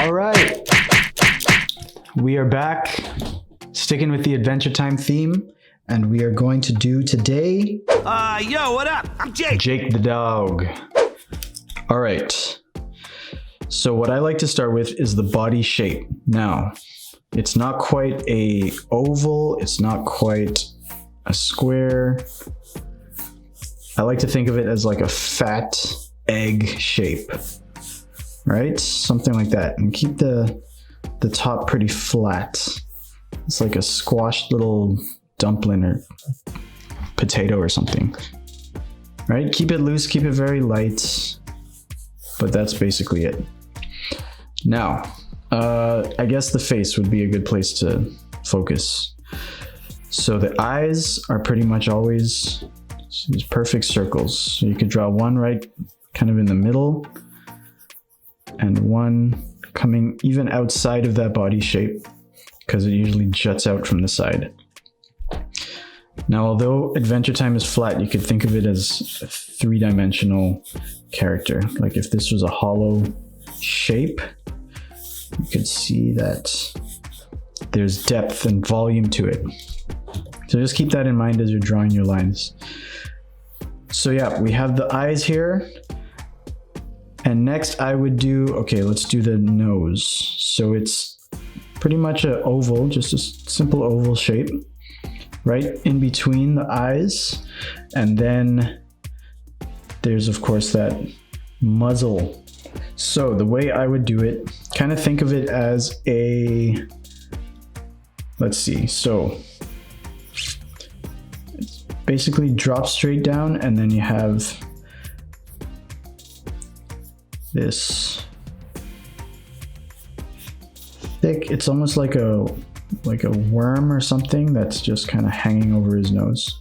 All right, we are back, sticking with the Adventure Time theme, and we are going to do today... Yo, what up? I'm Jake. Jake the dog. All right, so what I like to start with is the body shape. Now, it's not quite a oval, it's not quite a square. I like to think of it as like a fat egg shape, right? Something like that. And keep the top pretty flat. It's like a squashed little dumpling or potato or something, right? Keep it loose, keep it very light, but that's basically it. Now, I guess the face would be a good place to focus. So the eyes are pretty much always these perfect circles. So you could draw one right kind of in the middle and one coming even outside of that body shape because it usually juts out from the side. Now, although Adventure Time is flat, you could think of it as a three-dimensional character. Like if this was a hollow shape, you could see that there's depth and volume to it. So just keep that in mind as you're drawing your lines. So yeah, we have the eyes here. And next I would do, okay, let's do the nose. So it's pretty much an oval, just a simple oval shape, right in between the eyes. And then there's of course that muzzle. So the way I would do it, kind of think of it as a, let's see, so it's basically drop straight down and then you have this thick, it's almost like a worm or something that's just kind of hanging over his nose.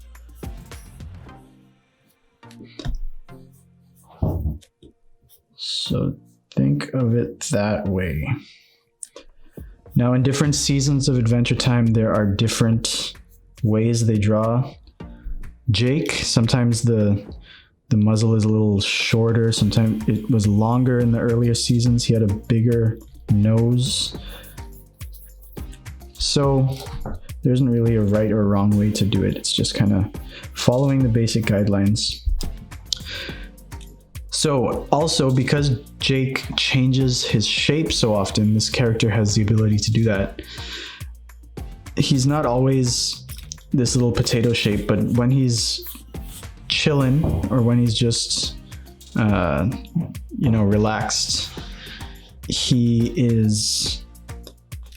So think of it that way. Now in different seasons of Adventure Time, there are different ways they draw Jake. Sometimes the muzzle is a little shorter. Sometimes it was longer in the earlier seasons. He had a bigger nose. So there isn't really a right or wrong way to do it. It's just kind of following the basic guidelines. So also, because Jake changes his shape so often, this character has the ability to do that. He's not always this little potato shape, but when he's chilling or when he's just, relaxed, he is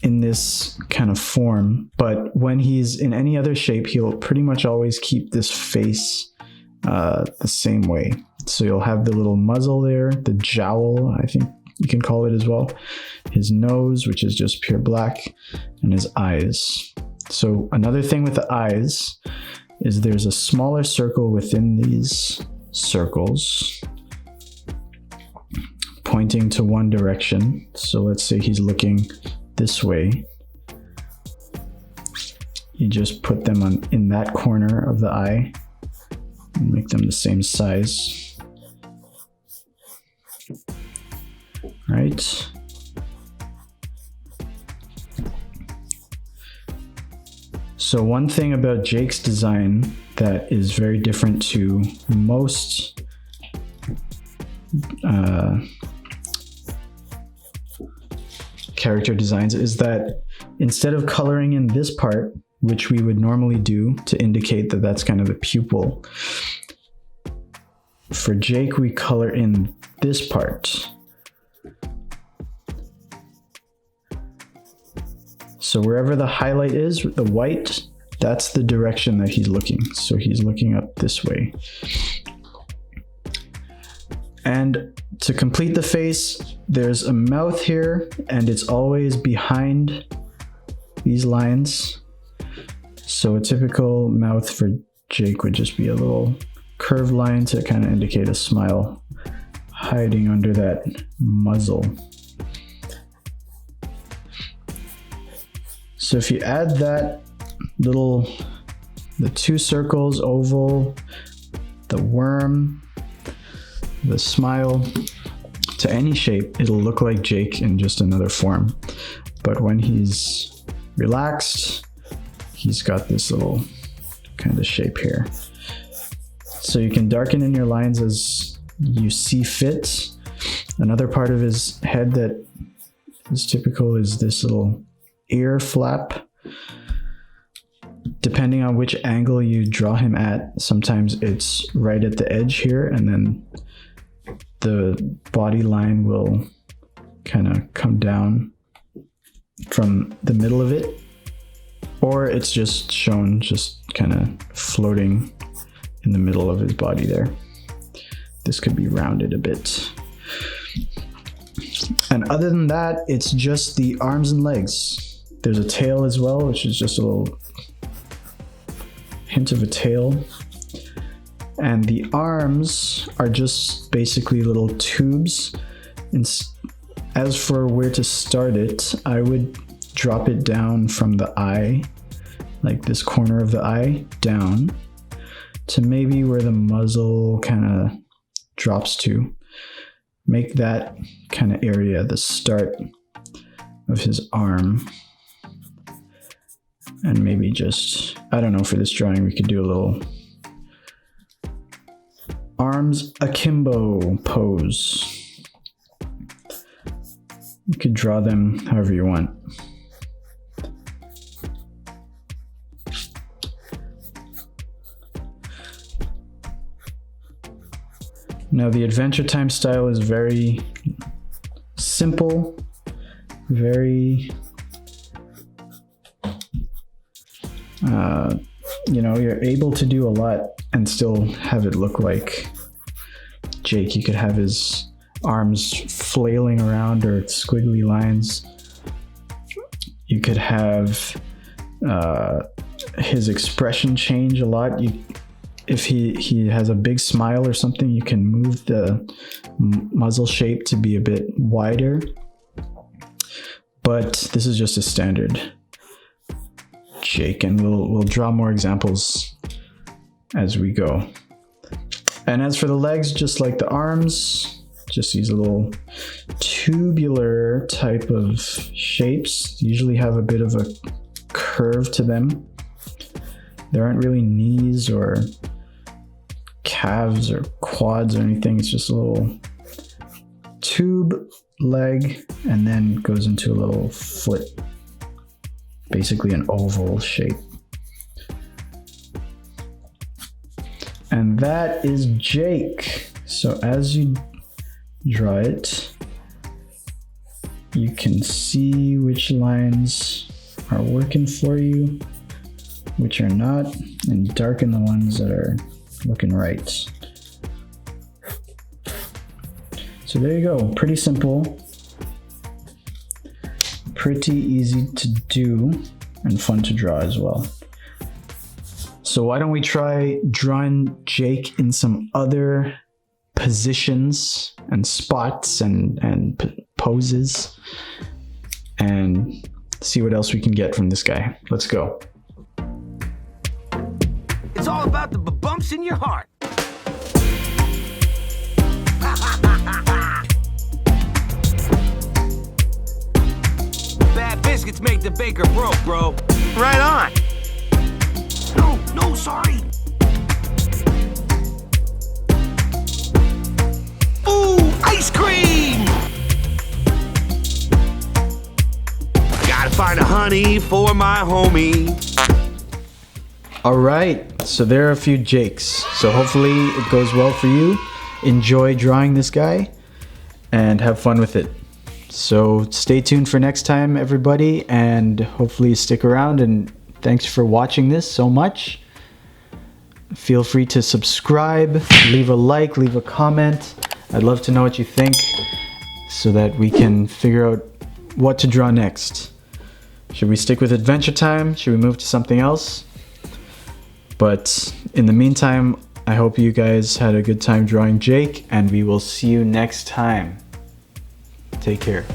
in this kind of form. But when he's in any other shape, he'll pretty much always keep this face the same way. So you'll have the little muzzle there, the jowl, I think you can call it as well, his nose, which is just pure black, and his eyes. So another thing with the eyes is there's a smaller circle within these circles pointing to one direction. So let's say he's looking this way. You just put them in that corner of the eye and make them the same size. Right? So one thing about Jake's design that is very different to most character designs is that instead of coloring in this part, which we would normally do to indicate that that's kind of the pupil, for Jake we color in this part. So wherever the highlight is, the white, that's the direction that he's looking. So he's looking up this way. And to complete the face, there's a mouth here, and it's always behind these lines. So a typical mouth for Jake would just be a little curved line to kind of indicate a smile hiding under that muzzle. So if you add that the two circles, oval, the worm, the smile to any shape, it'll look like Jake in just another form. But when he's relaxed, he's got this little kind of shape here. So you can darken in your lines as you see fit. Another part of his head that is typical is this little ear flap. Depending on which angle you draw him at, sometimes it's right at the edge here, and then the body line will kind of come down from the middle of it, or it's just shown just kind of floating in the middle of his body there. This could be rounded a bit. And other than that, it's just the arms and legs. There's a tail as well, which is just a little hint of a tail. And the arms are just basically little tubes. And as for where to start it, I would drop it down from the eye, like this corner of the eye, down to maybe where the muzzle kind of drops to. Make that kind of area the start of his arm. And maybe just, I don't know, for this drawing we could do a little arms akimbo pose. You could draw them however you want. Now the Adventure Time style is very simple, very, you know, you're able to do a lot and still have it look like Jake. You could have his arms flailing around or squiggly lines. You could have his expression change a lot. If he has a big smile or something, you can move the muzzle shape to be a bit wider. But this is just a standard Jake, and we'll draw more examples as we go. And as for the legs, just like the arms, just these little tubular type of shapes, usually have a bit of a curve to them. There aren't really knees or calves or quads or anything. It's just a little tube leg and then goes into a little foot, basically an oval shape. And that is Jake. So as you draw it, you can see which lines are working for you, which are not, and darken the ones that are looking right. So there you go, pretty simple, pretty easy to do, and fun to draw as well. So why don't we try drawing Jake in some other positions and spots and poses, and see what else we can get from this guy. Let's go. It's all about the bumps in your heart. Bad biscuits make the baker broke, bro. Right on. No, sorry. Ooh, ice cream! Gotta find a honey for my homie. All right, so there are a few Jakes. So hopefully it goes well for you. Enjoy drawing this guy and have fun with it. So stay tuned for next time, everybody, and hopefully stick around, and thanks for watching this so much. Feel free to subscribe, leave a like, leave a comment. I'd love to know what you think so that we can figure out what to draw next. Should we stick with Adventure Time? Should we move to something else? But in the meantime, I hope you guys had a good time drawing Jake, and we will see you next time. Take care.